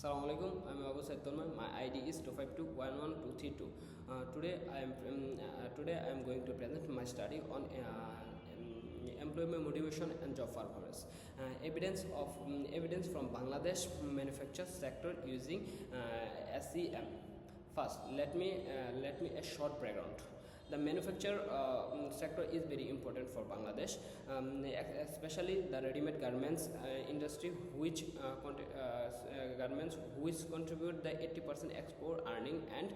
Assalamu alaikum. I'm Abu Said Tolman. My ID is 2521122. Today I am going to present my study on employment motivation and job performance. Evidence from Bangladesh manufacture sector using SEM. First, let me a short background. The manufacture sector is very important for Bangladesh, especially the ready-made garments industry, which contribute the 80% export earning and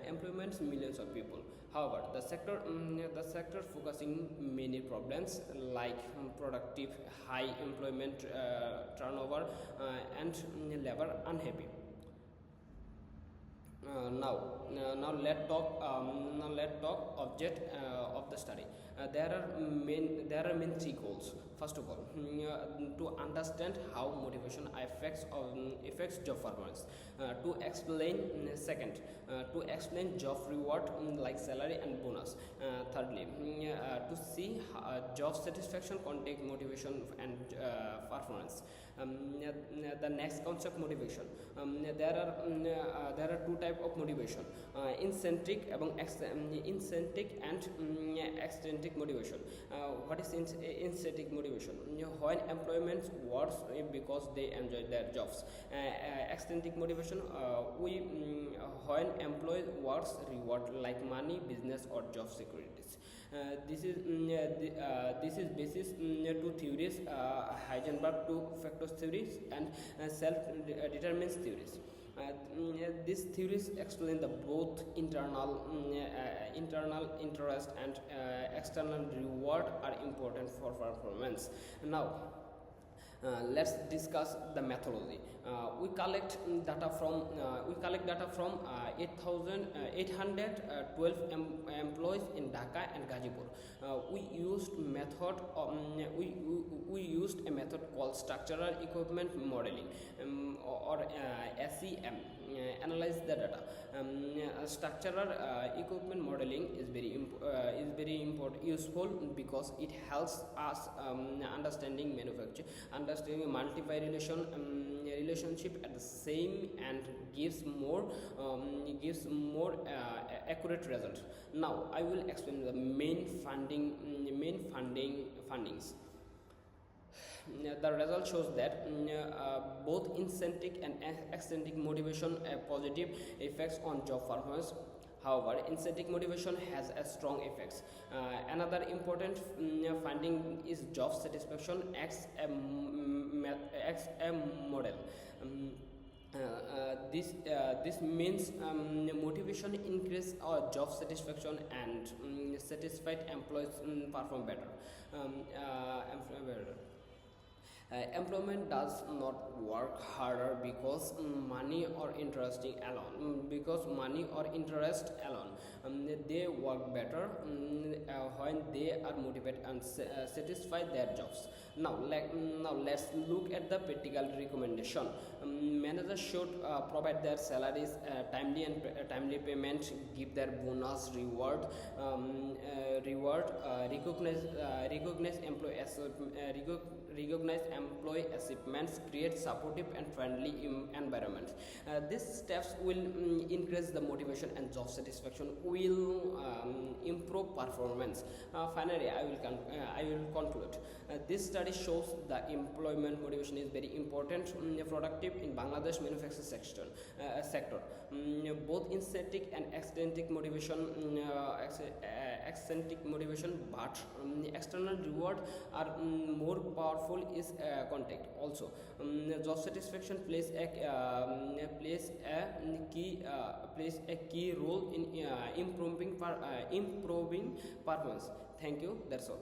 employments millions of people. However, the sector focusing many problems like productive high employment turnover and labor unhappy. Now let's talk object of the study. There are main three goals. First of all, to understand how motivation affects job performance. To explain to explain job reward like salary and bonus. Thirdly, to see job satisfaction contact motivation and performance. The next concept, motivation. There are two types of motivation, intrinsic and extrinsic motivation. What is intrinsic motivation? When employment works because they enjoy their jobs. Extrinsic motivation, when employee works reward like money, business or job securities. This is basis to theories, Heisenberg two factors theories and self-determinants theories. These theories explain the both internal interest and external reward are important for performance. Now let's discuss the methodology. We collect data from 812 employees in Dhaka and Gazipur. We used a method called structural equipment modeling or SEM. Analyze the data. Structural equipment modeling is very useful because it helps us understanding manufacture, understanding multiply relationship at the same and gives more accurate result. Now I will explain the main findings. The result shows that both intrinsic and extrinsic motivation have positive effects on job performance. However, intrinsic motivation has a strong effects. Another important finding is job satisfaction acts a model. This means motivation increase our job satisfaction and satisfied employees perform better. Employment does not work harder because money or interest alone. They work better when they are motivated and satisfy their jobs. Now let's look at the practical recommendation. Managers should provide their salaries timely payment, give their bonus reward, recognize employee achievements, create supportive and friendly environments. These steps will increase the motivation and job satisfaction, will improve performance. Finally, I will conclude. This study shows that employment motivation is very important, productive in Bangladesh manufacturing sector. Both intrinsic and extrinsic motivation, but external reward are more powerful is contact. Also, job satisfaction plays a key role in improving performance. Thank you. That's all.